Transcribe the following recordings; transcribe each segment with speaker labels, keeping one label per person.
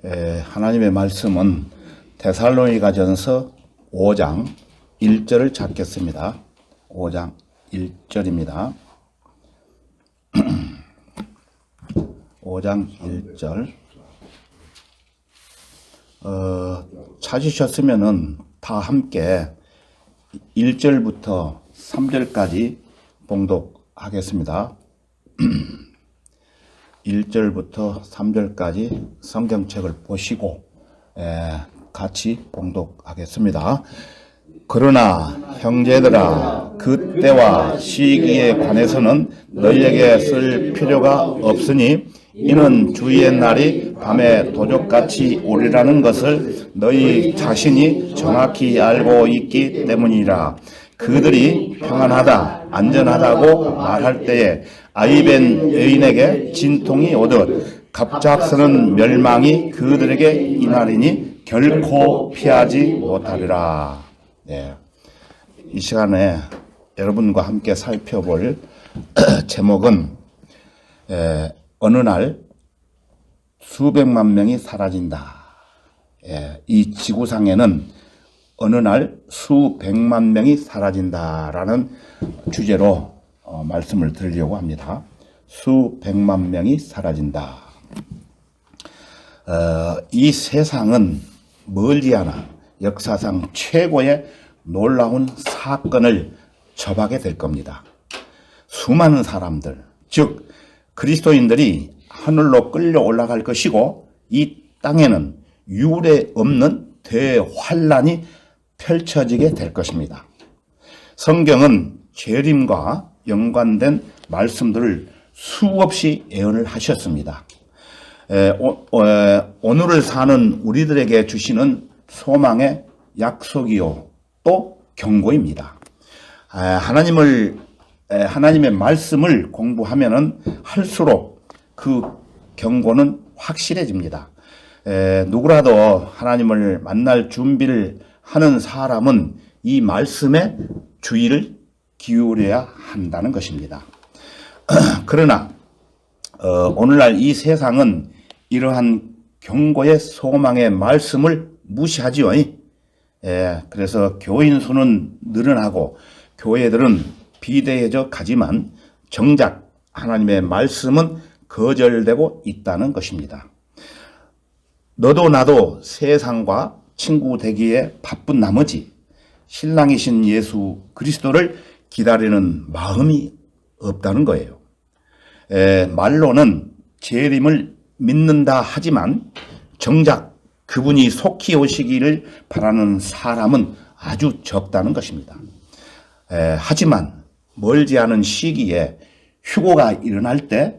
Speaker 1: 하나님의 말씀은 데살로니가전서 5장 1절을 찾겠습니다. 5장 1절입니다. 5장 1절. 찾으셨으면은 다 함께 1절부터 3절까지 봉독하겠습니다. 1절부터 3절까지 성경책을 보시고 같이 봉독하겠습니다. 그러나 형제들아, 그때와 시기에 관해서는 너희에게 쓸 필요가 없으니 이는 주의 날이 밤에 도적같이 오리라는 것을 너희 자신이 정확히 알고 있기 때문이라. 그들이 평안하다, 안전하다고 말할 때에 아이벤 여인에게 진통이 오듯 갑작스런 멸망이 그들에게 임하리니 결코 피하지 못하리라. 네. 이 시간에 여러분과 함께 살펴볼 제목은 어느 날 수백만 명이 사라진다. 이 지구상에는 어느 날 수백만 명이 사라진다라는 주제로 말씀을 드리려고 합니다. 수백만 명이 사라진다. 이 세상은 멀지않아 역사상 최고의 놀라운 사건을 접하게 될 겁니다. 수많은 사람들, 즉 그리스도인들이 하늘로 끌려 올라갈 것이고 이 땅에는 유례 없는 대환란이 펼쳐지게 될 것입니다. 성경은 재림과 연관된 말씀들을 수없이 예언을 하셨습니다. 오늘을 사는 우리들에게 주시는 소망의 약속이요 또 경고입니다. 하나님의 말씀을 공부하면은 할수록 그 경고는 확실해집니다. 누구라도 하나님을 만날 준비를 하는 사람은 이 말씀에 주의를 기울여야 한다는 것입니다. 그러나 오늘날 이 세상은 이러한 경고의 소망의 말씀을 무시하지요. 그래서 교인 수는 늘어나고 교회들은 비대해져 가지만 정작 하나님의 말씀은 거절되고 있다는 것입니다. 너도 나도 세상과 친구 되기에 바쁜 나머지 신랑이신 예수 그리스도를 기다리는 마음이 없다는 거예요. 말로는 재림을 믿는다 하지만 정작 그분이 속히 오시기를 바라는 사람은 아주 적다는 것입니다. 하지만 멀지 않은 시기에 휴고가 일어날 때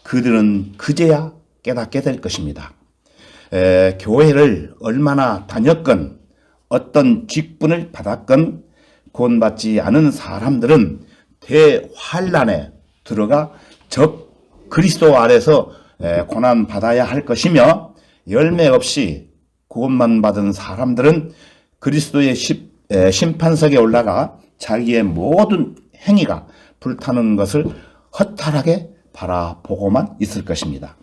Speaker 1: 그들은 그제야 깨닫게 될 것입니다. 교회를 얼마나 다녔건 어떤 직분을 받았건 구원받지 않은 사람들은 대환란에 들어가 적 그리스도 아래서 고난받아야 할 것이며 열매 없이 구원만 받은 사람들은 그리스도의 심판석에 올라가 자기의 모든 행위가 불타는 것을 허탈하게 바라보고만 있을 것입니다.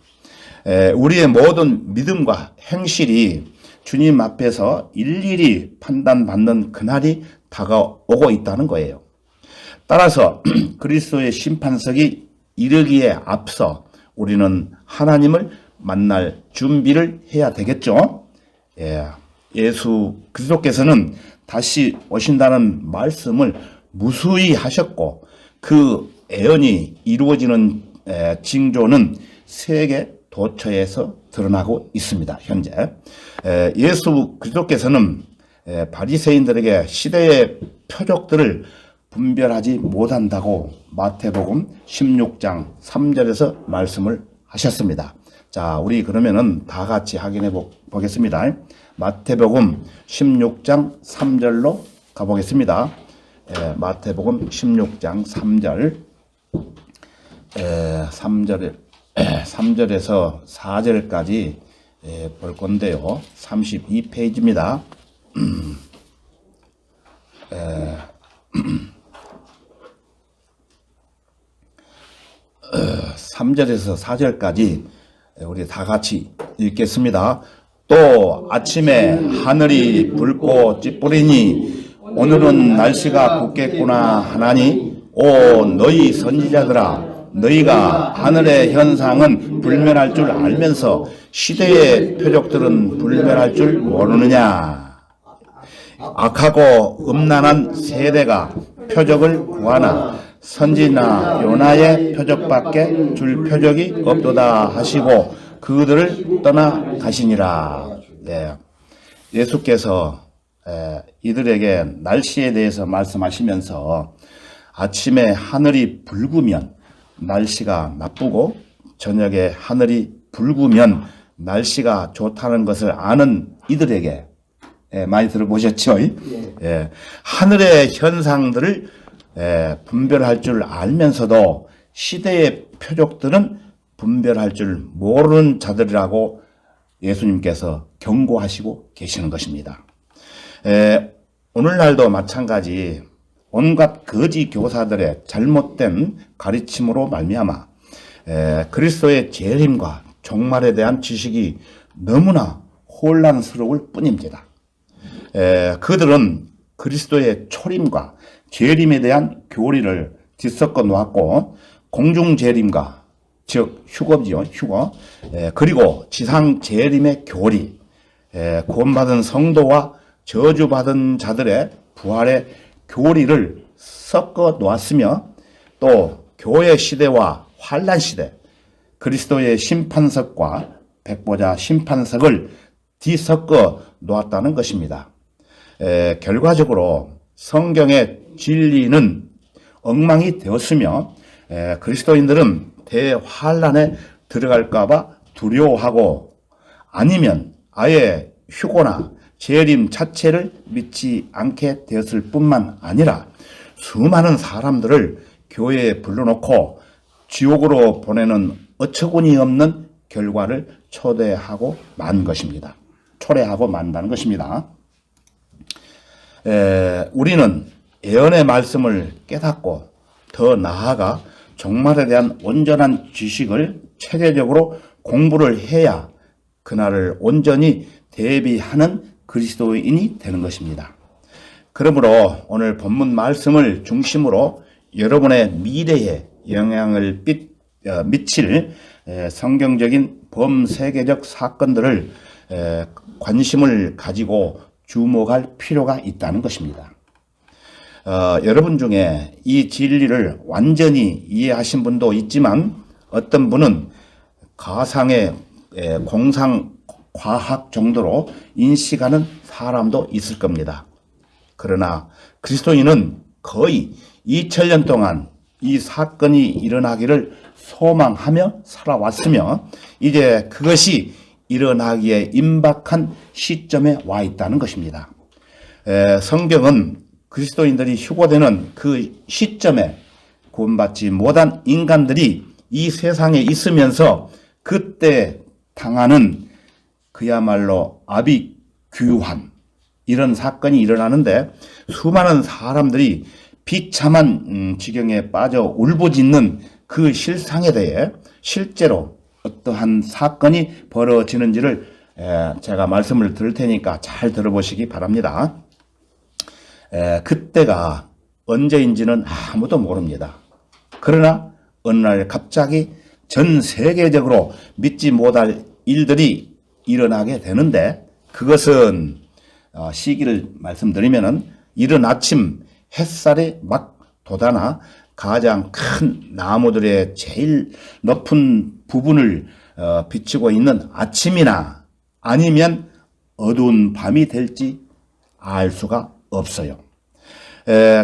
Speaker 1: 우리의 모든 믿음과 행실이 주님 앞에서 일일이 판단받는 그날이 다가오고 있다는 거예요. 따라서 그리스도의 심판석이 이르기에 앞서 우리는 하나님을 만날 준비를 해야 되겠죠. 예수 그리스도께서는 다시 오신다는 말씀을 무수히 하셨고 그 예언이 이루어지는 징조는 세계 도처에서 드러나고 있습니다. 현재 예수 그리스도께서는 바리새인들에게 시대의 표적들을 분별하지 못한다고 마태복음 16장 3절에서 말씀을 하셨습니다. 자, 우리 그러면은 다 같이 확인해 보겠습니다. 마태복음 16장 3절로 가보겠습니다. 마태복음 16장 3절, 3절에서 4절까지 볼 건데요. 32페이지입니다. 3절에서 4절까지 우리 다 같이 읽겠습니다. 또 아침에 하늘이 붉고 찌뿌리니 오늘은 날씨가 굽겠구나 하나니 오 너희 선지자들아 너희가 하늘의 현상은 불멸할 줄 알면서 시대의 표적들은 불멸할 줄 모르느냐. 악하고 음란한 세대가 표적을 구하나 선지나 요나의 표적밖에 줄 표적이 없도다 하시고 그들을 떠나 가시니라. 네. 예수께서 이들에게 날씨에 대해서 말씀하시면서 아침에 하늘이 붉으면 날씨가 나쁘고 저녁에 하늘이 붉으면 날씨가 좋다는 것을 아는 이들에게 많이 들어보셨죠? 예. 하늘의 현상들을 분별할 줄 알면서도 시대의 표적들은 분별할 줄 모르는 자들이라고 예수님께서 경고하시고 계시는 것입니다. 오늘날도 마찬가지 온갖 거짓 교사들의 잘못된 가르침으로 말미암아 그리스도의 재림과 종말에 대한 지식이 너무나 혼란스러울 뿐입니다. 그들은 그리스도의 초림과 재림에 대한 교리를 뒤섞어 놓았고 공중 재림과 즉 휴거지요, 휴거. 그리고 지상 재림의 교리, 구원받은 성도와 저주받은 자들의 부활의 교리를 섞어 놓았으며 또 교회 시대와 환란 시대, 그리스도의 심판석과 백보자 심판석을 뒤섞어 놓았다는 것입니다. 결과적으로 성경의 진리는 엉망이 되었으며 그리스도인들은 대환란에 들어갈까봐 두려워하고 아니면 아예 휴거나 재림 자체를 믿지 않게 되었을 뿐만 아니라 수많은 사람들을 교회에 불러놓고 지옥으로 보내는 어처구니 없는 결과를 초래하고 만 것입니다. 초래하고 만다는 것입니다. 우리는 예언의 말씀을 깨닫고 더 나아가 종말에 대한 온전한 지식을 체계적으로 공부를 해야 그날을 온전히 대비하는 그리스도인이 되는 것입니다. 그러므로 오늘 본문 말씀을 중심으로 여러분의 미래에 영향을 미칠 성경적인 범세계적 사건들을 관심을 가지고 주목할 필요가 있다는 것입니다. 여러분 중에 이 진리를 완전히 이해하신 분도 있지만 어떤 분은 가상의 공상과학 정도로 인식하는 사람도 있을 겁니다. 그러나 그리스도인은 거의 2000년 동안 이 사건이 일어나기를 소망하며 살아왔으며 이제 그것이 일어나기에 임박한 시점에 와 있다는 것입니다. 성경은 그리스도인들이 휴거되는 그 시점에 구원받지 못한 인간들이 이 세상에 있으면서 그때 당하는 그야말로 아비규환 이런 사건이 일어나는데 수많은 사람들이 비참한 지경에 빠져 울부짖는 그 실상에 대해 실제로 어떠한 사건이 벌어지는지를 제가 말씀을 드릴 테니까 잘 들어보시기 바랍니다. 그때가 언제인지는 아무도 모릅니다. 그러나 어느 날 갑자기 전 세계적으로 믿지 못할 일들이 일어나게 되는데 그것은 시기를 말씀드리면은 이른 아침 햇살이 막 돋아나 가장 큰 나무들의 제일 높은 부분을 비추고 있는 아침이나 아니면 어두운 밤이 될지 알 수가 없어요.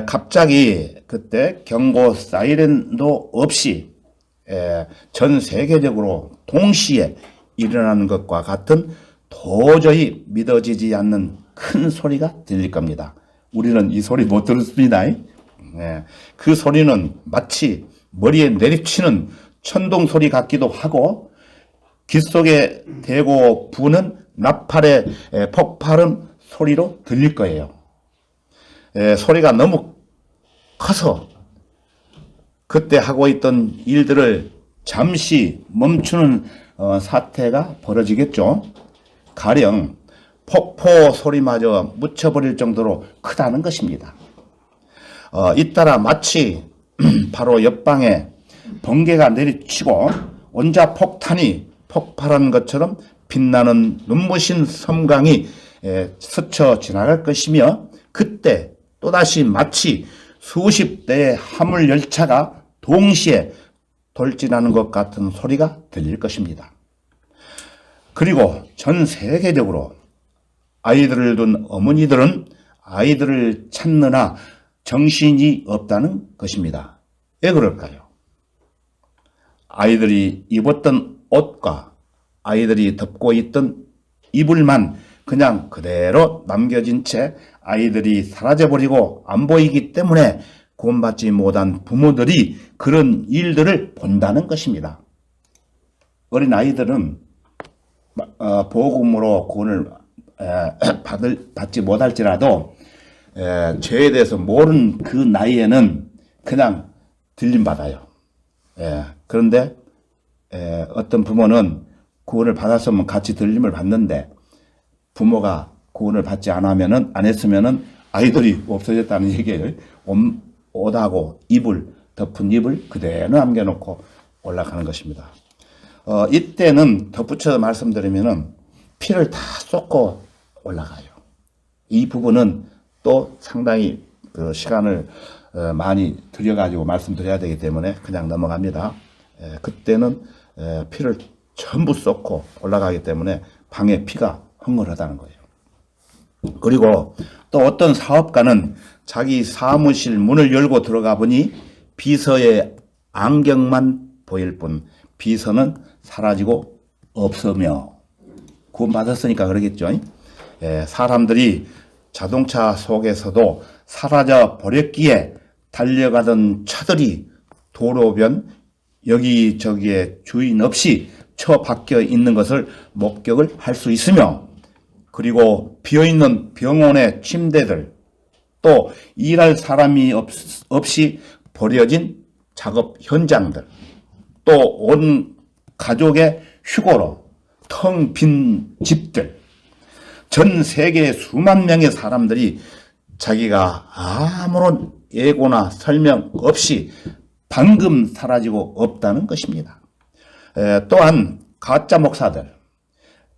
Speaker 1: 갑자기 그때 경고 사이렌도 없이 전 세계적으로 동시에 일어나는 것과 같은 도저히 믿어지지 않는 큰 소리가 들릴 겁니다. 우리는 이 소리 못 들었습니다. 그 소리는 마치 머리에 내리치는 천둥 소리 같기도 하고 귀 속에 대고 부는 나팔의 폭발음 소리로 들릴 거예요. 소리가 너무 커서 그때 하고 있던 일들을 잠시 멈추는 사태가 벌어지겠죠. 가령 폭포 소리마저 묻혀버릴 정도로 크다는 것입니다. 잇따라 마치 바로 옆방에 번개가 내리치고 원자 폭탄이 폭발한 것처럼 빛나는 눈부신 섬광이 스쳐 지나갈 것이며, 그때 또다시 마치 수십 대의 화물 열차가 동시에 돌진하는 것 같은 소리가 들릴 것입니다. 그리고 전 세계적으로 아이들을 둔 어머니들은 아이들을 찾느라 정신이 없다는 것입니다. 왜 그럴까요? 아이들이 입었던 옷과 아이들이 덮고 있던 이불만 그냥 그대로 남겨진 채 아이들이 사라져버리고 안 보이기 때문에 구원받지 못한 부모들이 그런 일들을 본다는 것입니다. 어린 아이들은 보험으로 구원을 받지 못할지라도 죄에 대해서 모르는 그 나이에는 그냥 들림받아요. 그런데 어떤 부모는 구원을 받았으면 같이 들림을 받는데, 부모가 구원을 받지 안 했으면은 아이들이 없어졌다는 얘기예요. 옷하고 덮은 이불 그대로 남겨놓고 올라가는 것입니다. 이때는 덧붙여서 말씀드리면은 피를 다 쏟고 올라가요. 이 부분은 또 상당히 그 시간을 많이 들여가지고 말씀드려야 되기 때문에 그냥 넘어갑니다. 그때는 피를 전부 쏟고 올라가기 때문에 방에 피가 흥얼하다는 거예요. 그리고 또 어떤 사업가는 자기 사무실 문을 열고 들어가 보니 비서의 안경만 보일 뿐 비서는 사라지고 없으며, 구원받았으니까 그러겠죠. 사람들이 자동차 속에서도 사라져 버렸기에 달려가던 차들이 도로변 여기저기에 주인 없이 처박혀 있는 것을 목격을 할 수 있으며, 그리고 비어있는 병원의 침대들, 또 일할 사람이 없이 버려진 작업 현장들, 또 온 가족의 휴고로 텅 빈 집들, 전 세계의 수만 명의 사람들이 자기가 아무런 예고나 설명 없이 방금 사라지고 없다는 것입니다. 또한 가짜 목사들,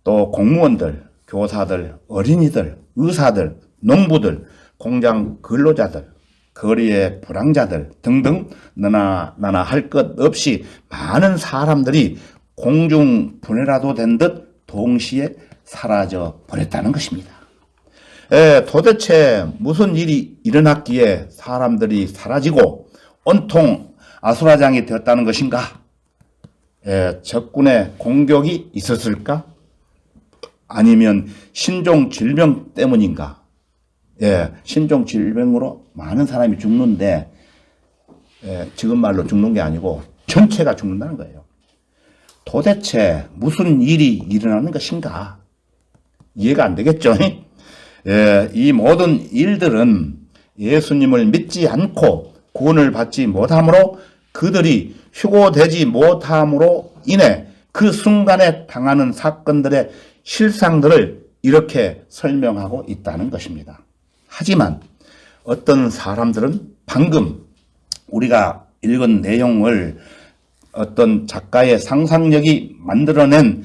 Speaker 1: 또 공무원들, 교사들, 어린이들, 의사들, 농부들, 공장 근로자들, 거리의 불황자들 등등 너나 나나 할 것 없이 많은 사람들이 공중 분해라도 된 듯 동시에 사라져 버렸다는 것입니다. 도대체 무슨 일이 일어났기에 사람들이 사라지고 온통 아수라장이 되었다는 것인가? 적군의 공격이 있었을까? 아니면 신종 질병 때문인가? 신종 질병으로 많은 사람이 죽는데, 지금 말로 죽는 게 아니고 전체가 죽는다는 거예요. 도대체 무슨 일이 일어나는 것인가? 이해가 안 되겠죠? 이 모든 일들은 예수님을 믿지 않고 구원을 받지 못함으로, 그들이 휴고되지 못함으로 인해 그 순간에 당하는 사건들의 실상들을 이렇게 설명하고 있다는 것입니다. 하지만 어떤 사람들은 방금 우리가 읽은 내용을 어떤 작가의 상상력이 만들어낸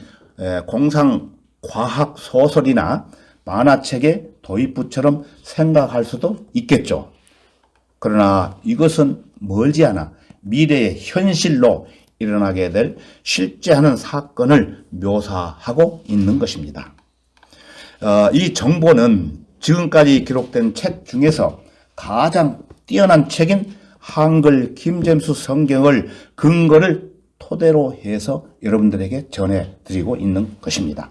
Speaker 1: 공상과학 소설이나 만화책의 도입부처럼 생각할 수도 있겠죠. 그러나 이것은 멀지 않아 미래의 현실로 일어나게 될 실제하는 사건을 묘사하고 있는 것입니다. 이 정보는 지금까지 기록된 책 중에서 가장 뛰어난 책인 한글 김잼수 성경을 근거를 토대로 해서 여러분들에게 전해드리고 있는 것입니다.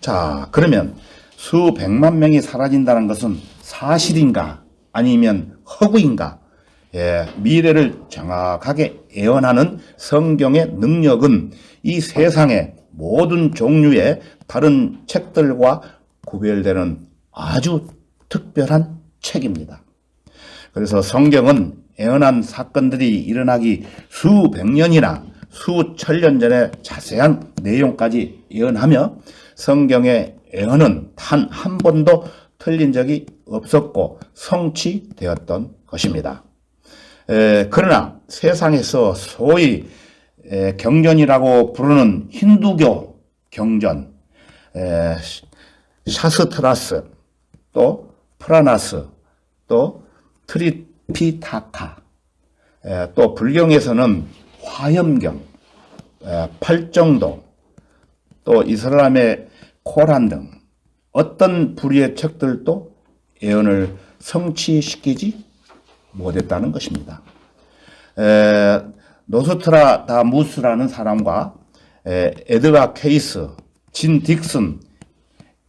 Speaker 1: 자, 그러면 수백만 명이 사라진다는 것은 사실인가 아니면 허구인가? 미래를 정확하게 예언하는 성경의 능력은 이 세상의 모든 종류의 다른 책들과 구별되는 아주 특별한 책입니다. 그래서 성경은 예언한 사건들이 일어나기 수백 년이나 수천 년 전의 자세한 내용까지 예언하며 성경의 예언은 단 한 번도 틀린 적이 없었고 성취되었던 것입니다. 그러나 세상에서 소위 경전이라고 부르는 힌두교 경전, 샤스트라스, 또 프라나스, 또 트리피타카, 또 불경에서는 화엄경, 팔정도, 또 이슬람의 코란 등 어떤 부류의 책들도 예언을 성취시키지 못했다는 것입니다. 노스트라다무스라는 사람과 에드가 케이스, 진 딕슨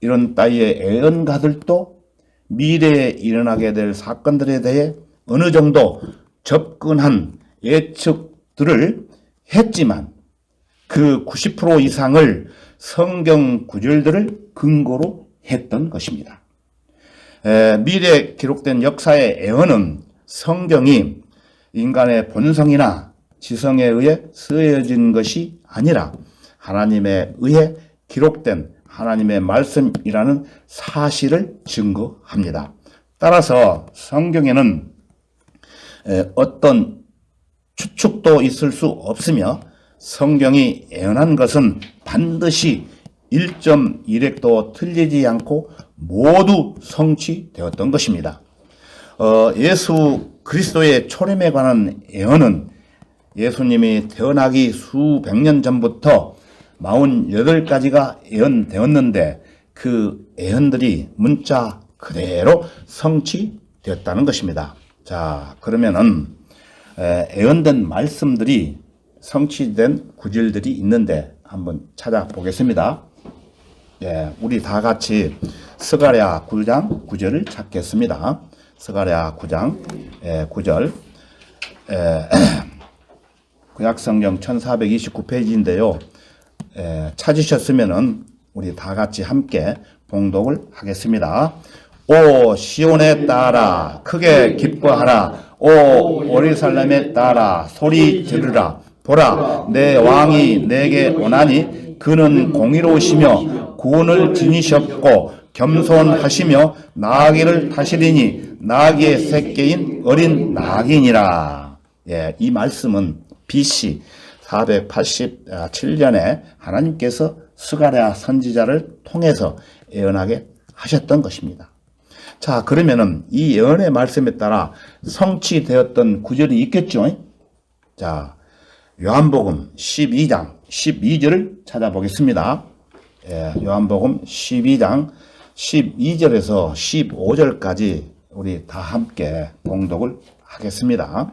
Speaker 1: 이런 따위의 예언가들도 미래에 일어나게 될 사건들에 대해 어느 정도 접근한 예측들을 했지만 그 90% 이상을 성경 구절들을 근거로 했던 것입니다. 미래에 기록된 역사의 예언은 성경이 인간의 본성이나 지성에 의해 쓰여진 것이 아니라 하나님에 의해 기록된 하나님의 말씀이라는 사실을 증거합니다. 따라서 성경에는 어떤 추측도 있을 수 없으며 성경이 예언한 것은 반드시 1.1획도 틀리지 않고 모두 성취되었던 것입니다. 예수 그리스도의 초림에 관한 예언은 예수님이 태어나기 수백 년 전부터 48가지가 예언되었는데 그 예언들이 문자 그대로 성취되었다는 것입니다. 자, 그러면은 예언된 말씀들이 성취된 구절들이 있는데 한번 찾아보겠습니다. 우리 다 같이 스가랴 9장 9절을 찾겠습니다. 스가랴 9장 9절. 구약성경 1429페이지인데요. 찾으셨으면은 우리 다 같이 함께 봉독을 하겠습니다. 오 시온에 따라 크게 기뻐하라. 오 예루살렘에 따라 소리 지르라. 보라 내 왕이 내게 오나니 그는 공의로우시며 구원을 지니셨고 겸손하시며 나귀를 타시리니 나귀의 새끼인 어린 나귀니라. 이 말씀은 BC 487년에 하나님께서 스가랴 선지자를 통해서 예언하게 하셨던 것입니다. 자, 그러면은 이 예언의 말씀에 따라 성취되었던 구절이 있겠죠? 자, 요한복음 12장 12절을 찾아보겠습니다. 요한복음 12장 12절에서 15절까지 우리 다 함께 봉독을 하겠습니다.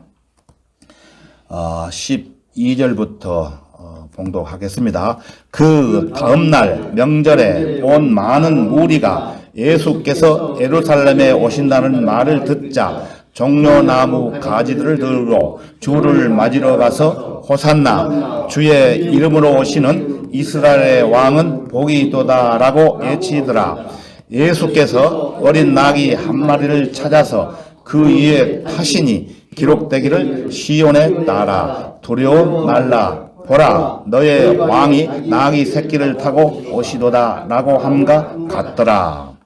Speaker 1: 12절부터 봉독하겠습니다. 그 다음날 명절에 온 많은 무리가 예수께서 예루살렘에 오신다는 말을 듣자 종려나무 가지들을 들고 주를 맞으러 가서 호산나 주의 이름으로 오시는 이스라엘의 왕은 복이 있도다라고 외치더라. 예수께서 어린 나귀 한 마리를 찾아서 그 위에 타시니 기록되기를 시온에 따라 두려워 말라. 보라 너의 왕이 나귀 새끼를 타고 오시도다라고 함과 같더라.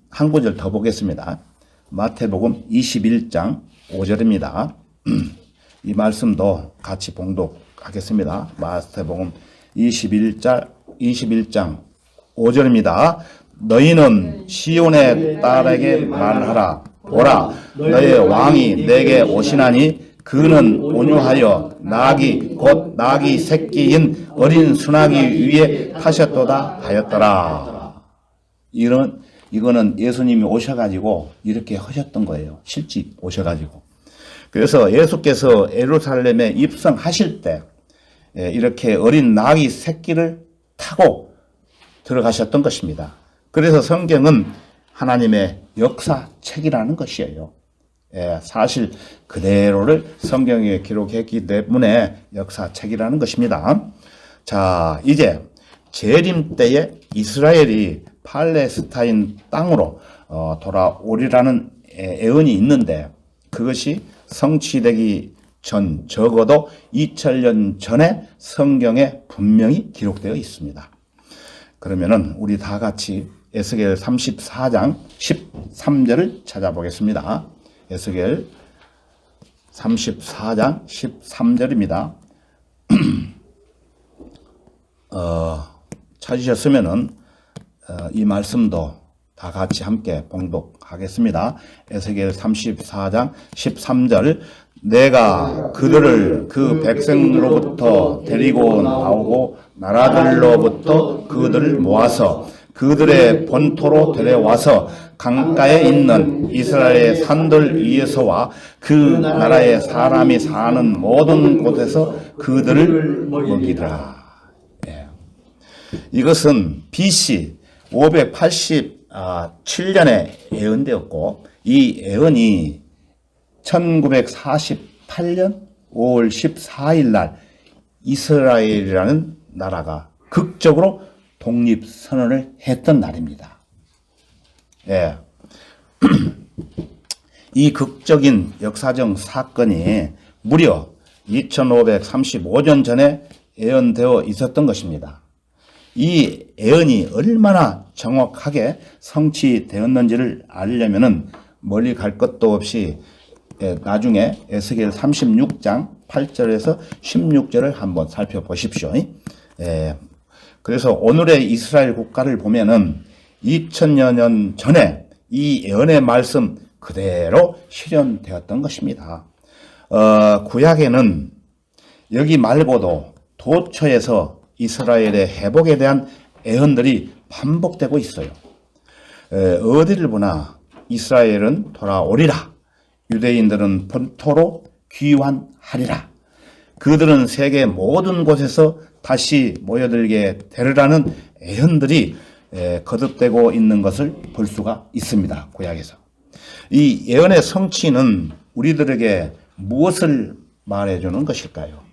Speaker 1: 한 구절 더 보겠습니다. 마태복음 21장 5절입니다. 이 말씀도 같이 봉독하겠습니다. 마태복음 21장 5절입니다. 너희는 시온의 딸에게 말하라. 보라 너의 왕이 내게 오시나니 그는 온유하여 나귀 곧 나귀 새끼인 어린 수나귀 위에 타셨도다 하였더라. 이거는 예수님이 오셔가지고 이렇게 하셨던 거예요. 실제 오셔가지고. 그래서 예수께서 예루살렘에 입성하실 때 이렇게 어린 나귀 새끼를 타고 들어가셨던 것입니다. 그래서 성경은 하나님의 역사책이라는 것이에요. 사실 그대로를 성경에 기록했기 때문에 역사책이라는 것입니다. 자, 이제 재림 때에 이스라엘이 팔레스타인 땅으로 돌아오리라는 예언이 있는데 그것이 성취되기 전, 적어도 2000년 전에 성경에 분명히 기록되어 있습니다. 그러면은 우리 다 같이 에스겔 34장 13절을 찾아보겠습니다. 에스겔 34장 13절입니다. 찾으셨으면은 이 말씀도 다 같이 함께 봉독하겠습니다. 에스겔 34장 13절 내가 그들을 그 백성으로부터 데리고 나오고 나라들로부터 그들을 모아서 그들의 본토로 데려와서 강가에 있는 이스라엘의 산들 위에서와 그 나라의 사람이 사는 모든 곳에서 그들을 먹이라. 예. 이것은 BC 587년에 예언되었고 이 예언이 1948년 5월 14일 날 이스라엘이라는 나라가 극적으로 독립선언을 했던 날입니다. 예. 이 극적인 역사적 사건이 무려 2535년 전에 예언되어 있었던 것입니다. 이 예언이 얼마나 정확하게 성취되었는지를 알려면은 멀리 갈 것도 없이 나중에 에스겔 36장 8절에서 16절을 한번 살펴보십시오. 그래서 오늘의 이스라엘 국가를 보면은 2000여 년 전에 이 예언의 말씀 그대로 실현되었던 것입니다. 구약에는 여기 말고도 도처에서 이스라엘의 회복에 대한 예언들이 반복되고 있어요. 어디를 보나 이스라엘은 돌아오리라. 유대인들은 본토로 귀환하리라. 그들은 세계 모든 곳에서 다시 모여들게 되리라는 예언들이 거듭되고 있는 것을 볼 수가 있습니다. 구약에서. 이 예언의 성취는 우리들에게 무엇을 말해주는 것일까요?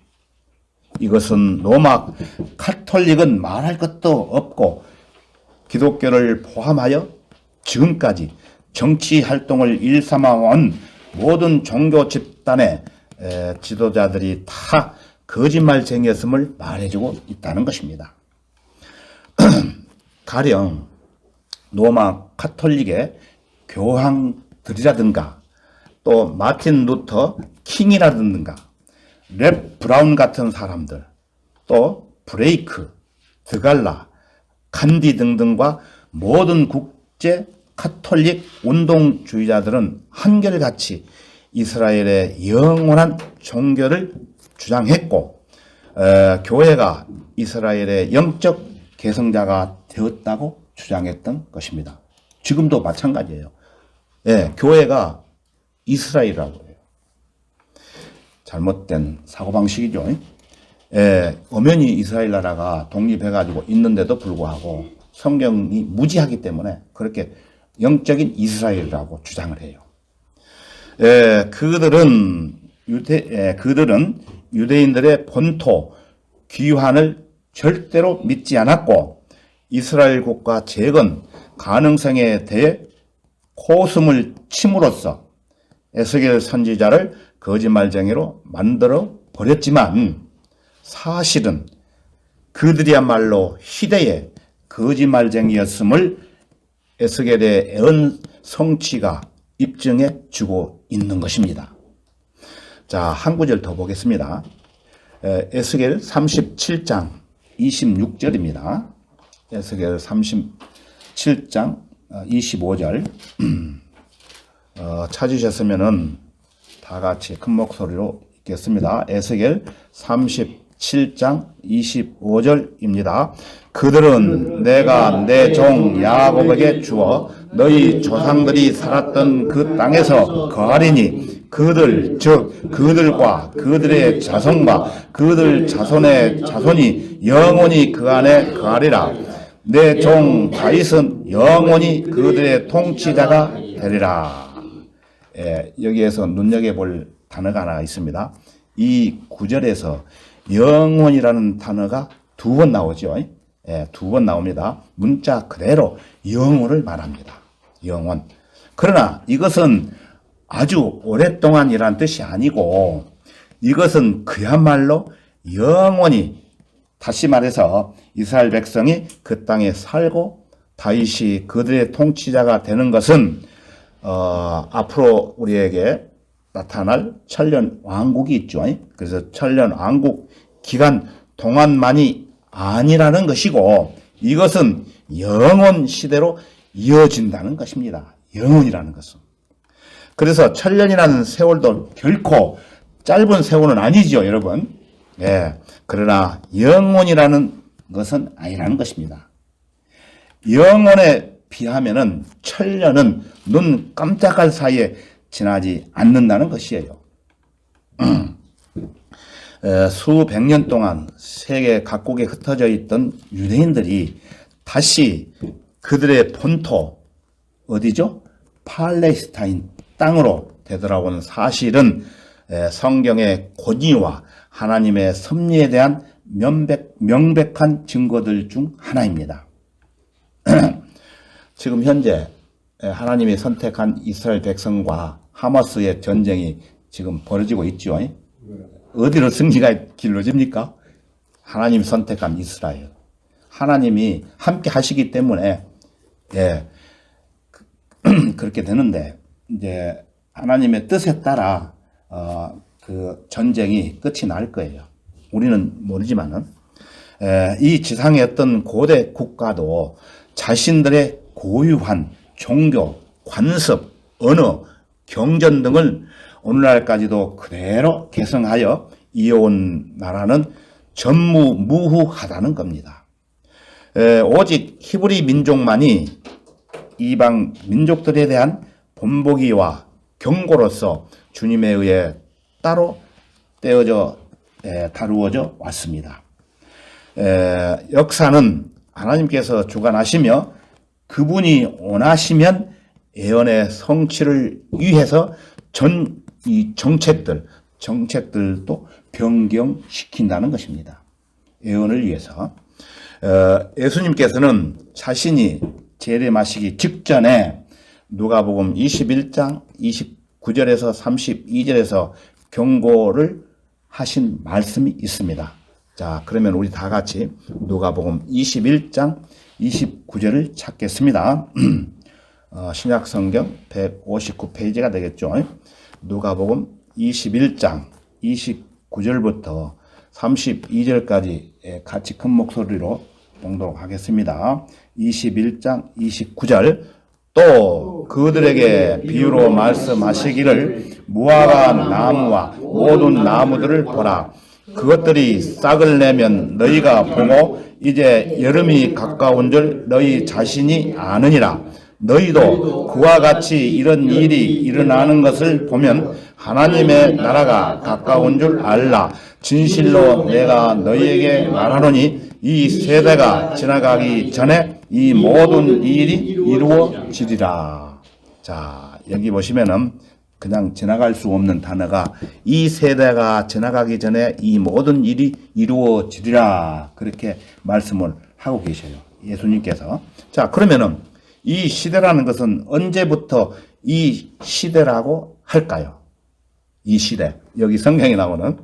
Speaker 1: 이것은 로마 카톨릭은 말할 것도 없고 기독교를 포함하여 지금까지 정치 활동을 일삼아온 모든 종교 집단의 지도자들이 다 거짓말쟁이였음을 말해주고 있다는 것입니다. 가령 로마 카톨릭의 교황들이라든가 또 마틴 루터 킹이라든가 랩 브라운 같은 사람들, 또 브레이크, 드갈라, 간디 등등과 모든 국제 카톨릭 운동주의자들은 한결같이 이스라엘의 영원한 종교를 주장했고 교회가 이스라엘의 영적 계승자가 되었다고 주장했던 것입니다. 지금도 마찬가지예요. 교회가 이스라엘이라고 해요. 잘못된 사고방식이죠. 엄연히 이스라엘 나라가 독립해가지고 있는데도 불구하고 성경이 무지하기 때문에 그렇게 영적인 이스라엘이라고 주장을 해요. 그들은 유대인들의 본토 귀환을 절대로 믿지 않았고 이스라엘 국가 재건 가능성에 대해 코숨을 침으로써 에스겔 선지자를 거짓말쟁이로 만들어 버렸지만 사실은 그들이야말로 희대의 거짓말쟁이였음을 에스겔의 예언 성취가 입증해 주고 있는 것입니다. 자, 한 구절 더 보겠습니다. 에스겔 37장 26절입니다. 에스겔 37장 25절 찾으셨으면은 다 같이 큰 목소리로 읽겠습니다. 에스겔 37장 25절입니다. 그들은 내가 내 종 야곱에게 주어 너희 조상들이 살았던 그 땅에서 거하리니 그들 즉 그들과 그들의 자손과 그들 자손의 자손이 영원히 그 안에 거하리라. 내 종 다윗은 영원히 그들의 통치자가 되리라. 여기에서 눈여겨볼 단어가 하나 있습니다. 이 구절에서 영원이라는 단어가 두 번 나오죠. 두 번 나옵니다. 문자 그대로 영원을 말합니다. 영원. 그러나 이것은 아주 오랫동안이란 뜻이 아니고 이것은 그야말로 영원히, 다시 말해서 이스라엘 백성이 그 땅에 살고 다윗이 그들의 통치자가 되는 것은 앞으로 우리에게 나타날 천년 왕국이 있죠. 그래서 천년 왕국 기간 동안만이 아니라는 것이고, 이것은 영원 시대로 이어진다는 것입니다. 영원이라는 것은. 그래서 천년이라는 세월도 결코 짧은 세월은 아니죠, 여러분. 예. 그러나 영원이라는 것은 아니라는 것입니다. 영원에 비하면은 천년은 눈 깜짝할 사이에 지나지 않는다는 것이에요. 수백 년 동안 세계 각국에 흩어져 있던 유대인들이 다시 그들의 본토, 어디죠? 팔레스타인 땅으로 되돌아온 사실은 성경의 권위와 하나님의 섭리에 대한 명백한 증거들 중 하나입니다. 지금 현재 하나님이 선택한 이스라엘 백성과 하마스의 전쟁이 지금 벌어지고 있죠. 어디로 승리가 길러집니까? 하나님이 선택한 이스라엘. 하나님이 함께 하시기 때문에 그렇게 되는데, 이제 하나님의 뜻에 따라 그 전쟁이 끝이 날 거예요. 우리는 모르지만은 이 지상의 어떤 고대 국가도 자신들의 고유한 종교, 관습, 언어, 경전 등을 오늘날까지도 그대로 계승하여 이어온 나라는 전무후무하다는 겁니다. 오직 히브리 민족만이 이방 민족들에 대한 본보기와 경고로서 주님에 의해 따로 떼어져 다루어져 왔습니다. 역사는 하나님께서 주관하시며 그분이 원하시면 예언의 성취를 위해서 이 정책들도 변경시킨다는 것입니다. 예언을 위해서. 예수님께서는 자신이 재림하시기 직전에 누가복음 21장 29절에서 32절에서 경고를 하신 말씀이 있습니다. 자, 그러면 우리 다 같이 누가복음 21장 29절을 찾겠습니다. 신약성경 159페이지가 되겠죠. 누가복음 21장 29절부터 32절까지 같이 큰 목소리로 봉독 하겠습니다. 21장 29절. 또 그들에게 비유로 말씀하시기를 무화과 나무와 모든 나무들을 보라. 그것들이 싹을 내면 너희가 보고 이제 여름이 가까운 줄 너희 자신이 아느니라. 너희도 그와 같이 이런 일이 일어나는 것을 보면 하나님의 나라가 가까운 줄 알라. 진실로 내가 너희에게 말하노니 이 세대가 지나가기 전에 이 모든 일이 이루어지리라. 자, 여기 보시면은 그냥 지나갈 수 없는 단어가 이 세대가 지나가기 전에 이 모든 일이 이루어지리라. 그렇게 말씀을 하고 계셔요. 예수님께서. 자, 그러면은 이 시대라는 것은 언제부터 이 시대라고 할까요? 이 시대. 여기 성경에 나오는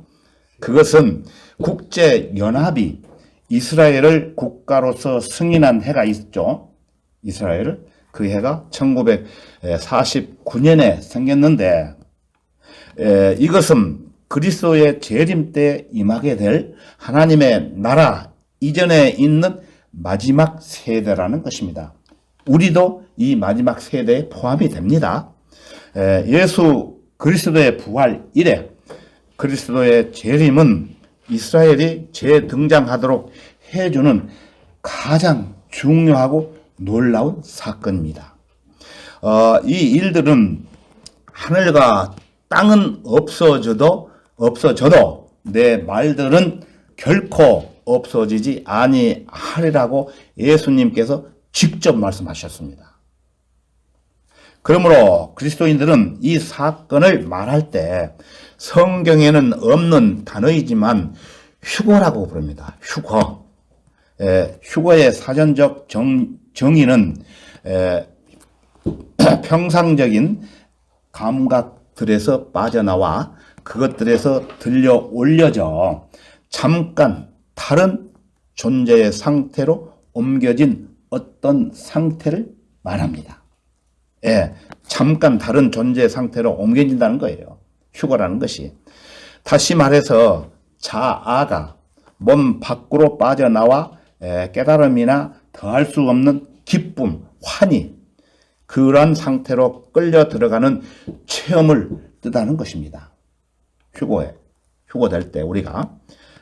Speaker 1: 그것은 국제연합이 이스라엘을 국가로서 승인한 해가 있죠. 이스라엘을. 그 해가 1949년에 생겼는데 이것은 그리스도의 재림 때 임하게 될 하나님의 나라 이전에 있는 마지막 세대라는 것입니다. 우리도 이 마지막 세대에 포함이 됩니다. 예수 그리스도의 부활 이래 그리스도의 재림은 이스라엘이 재등장하도록 해주는 가장 중요하고 놀라운 사건입니다. 이 일들은 하늘과 땅은 없어져도 내 말들은 결코 없어지지 아니하리라고 예수님께서 직접 말씀하셨습니다. 그러므로 그리스도인들은 이 사건을 말할 때 성경에는 없는 단어이지만 휴거라고 부릅니다. 휴거. 휴거의 사전적 정의는 평상적인 감각들에서 빠져나와 그것들에서 들려 올려져 잠깐 다른 존재의 상태로 옮겨진 어떤 상태를 말합니다. 예, 잠깐 다른 존재의 상태로 옮겨진다는 거예요. 휴거라는 것이. 다시 말해서 자아가 몸 밖으로 빠져나와 깨달음이나 더할 수 없는 기쁨, 환희, 그런 상태로 끌려 들어가는 체험을 뜻하는 것입니다. 휴거될 때 우리가.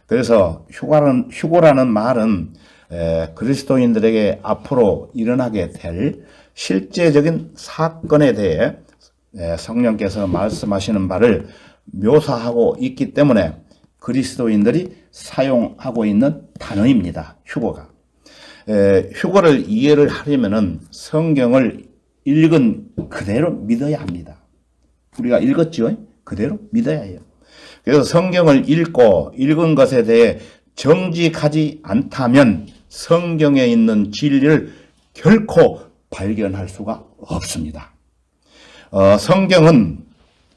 Speaker 1: 그래서 휴거라는 말은 그리스도인들에게 앞으로 일어나게 될 실제적인 사건에 대해 성령께서 말씀하시는 바를 묘사하고 있기 때문에 그리스도인들이 사용하고 있는 단어입니다. 휴거가. 휴거를 이해를 하려면은 성경을 읽은 그대로 믿어야 합니다. 우리가 읽었죠? 그대로 믿어야 해요. 그래서 성경을 읽은 것에 대해 정직하지 않다면 성경에 있는 진리를 결코 발견할 수가 없습니다. 성경은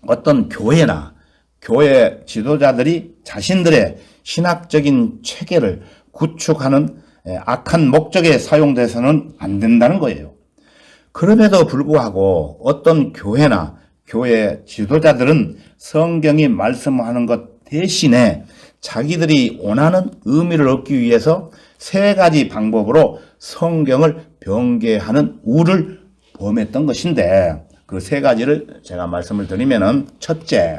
Speaker 1: 어떤 교회나 교회 지도자들이 자신들의 신학적인 체계를 구축하는 악한 목적에 사용돼서는 안 된다는 거예요. 그럼에도 불구하고 어떤 교회나 교회 지도자들은 성경이 말씀하는 것 대신에 자기들이 원하는 의미를 얻기 위해서 세 가지 방법으로 성경을 변개하는 우를 범했던 것인데 그 세 가지를 제가 말씀을 드리면은 첫째,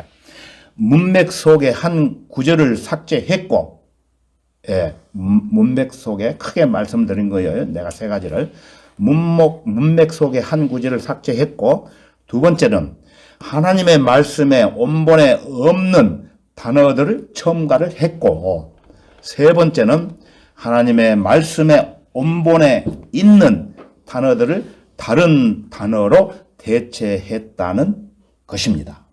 Speaker 1: 문맥 속의 한 구절을 삭제했고, 문맥 속에 크게 말씀드린 거예요. 내가 세 가지를. 문맥 속의 한 구절을 삭제했고, 두 번째는 하나님의 말씀에 원본에 없는 단어들을 첨가를 했고, 세 번째는 하나님의 말씀에 원본에 있는 단어들을 다른 단어로 대체했다는 것입니다.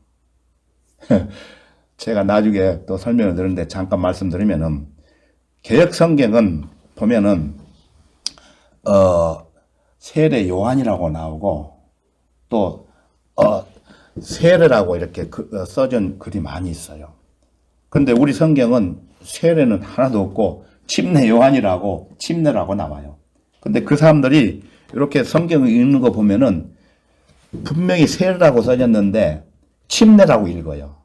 Speaker 1: 제가 나중에 또 설명을 드리는데 잠깐 말씀드리면은 개역 성경은 보면은 세례 요한이라고 나오고 또 세례라고 이렇게 써진 글이 많이 있어요. 근데 우리 성경은 세례는 하나도 없고 침례 요한이라고 침례라고 나와요. 근데 그 사람들이 이렇게 성경을 읽는 거 보면은 분명히 세례라고 써졌는데 침례라고 읽어요.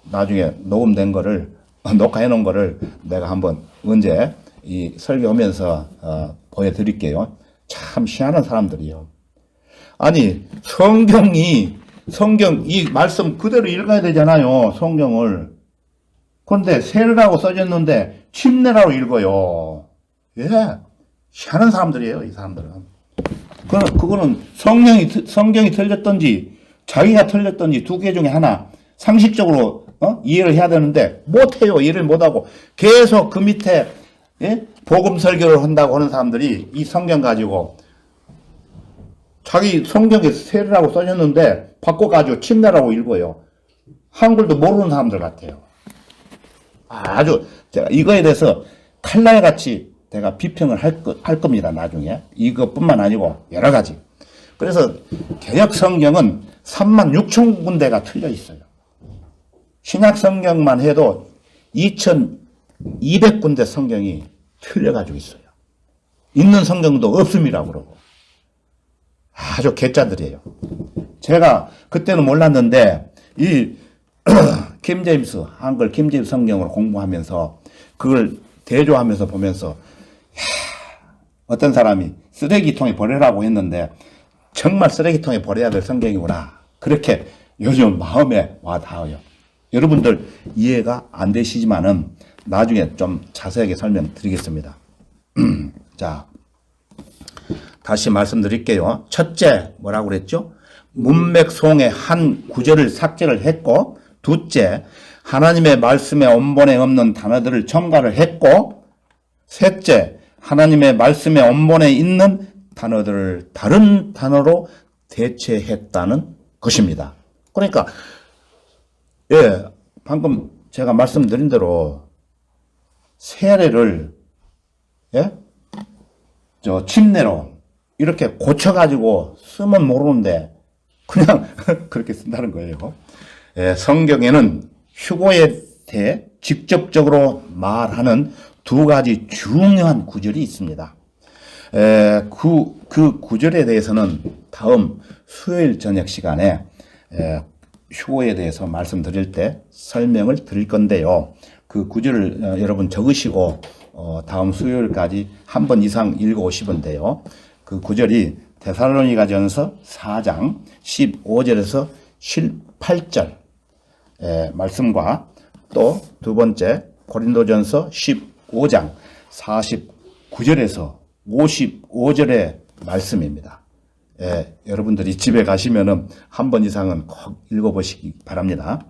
Speaker 1: 나중에 녹음된 거를 녹화해 놓은 거를 내가 한번 언제 이 설교하면서 보여드릴게요. 참 희한한 사람들이요. 아니 성경 이 말씀 그대로 읽어야 되잖아요. 성경을. 그런데 세례라고 써졌는데 침례라고 읽어요. 예, 희한한 사람들이에요. 이 사람들은. 그거는 성경이 틀렸던지 자기가 틀렸던지 두 개 중에 하나 상식적으로 이해를 해야 되는데 못해요. 이해를 못하고 계속 그 밑에 복음 설교를 한다고 하는 사람들이 이 성경 가지고 자기 성경에 세례라고 써졌는데 바꿔가지고 침례라고 읽어요. 한글도 모르는 사람들 같아요. 아주 제가 이거에 대해서 칼날같이 제가 비평을 할 겁니다. 나중에. 이것뿐만 아니고 여러 가지. 그래서 개역 성경은 36,000군데가 틀려 있어요. 신약 성경만 해도 2,200군데 성경이 틀려가지고 있어요. 있는 성경도 없음이라고 그러고. 아주 개짜들이에요. 제가 그때는 몰랐는데 이 킴제임스, 한글 킴제임스 성경을 공부하면서 그걸 대조하면서 보면서 어떤 사람이 쓰레기통에 버리라고 했는데 정말 쓰레기통에 버려야 될 성경이구나. 그렇게 요즘 마음에 와 닿아요. 여러분들 이해가 안 되시지만은 나중에 좀 자세하게 설명드리겠습니다. 자, 다시 말씀드릴게요. 첫째, 뭐라고 그랬죠? 문맥 속의 한 구절을 삭제를 했고, 둘째, 하나님의 말씀에 원본에 없는 단어들을 첨가를 했고, 셋째, 하나님의 말씀에 원본에 있는 단어들을 다른 단어로 대체했다는 것입니다. 그러니까 방금 제가 말씀드린 대로 세례를 침례로 이렇게 고쳐가지고 쓰면 모르는데 그냥 그렇게 쓴다는 거예요. 성경에는 휴고에 대해 직접적으로 말하는 두 가지 중요한 구절이 있습니다. 그 구절에 대해서는 다음 수요일 저녁 시간에 휴고에 대해서 말씀드릴 때 설명을 드릴 건데요. 그 구절을 여러분 적으시고 다음 수요일까지 한 번 이상 읽어오시면 돼요. 그 구절이 데살로니가전서 4장 15절에서 18절 말씀과 또 두 번째 고린도전서 15장 49절에서 55절의 말씀입니다. 여러분들이 집에 가시면은 한 번 이상은 꼭 읽어보시기 바랍니다.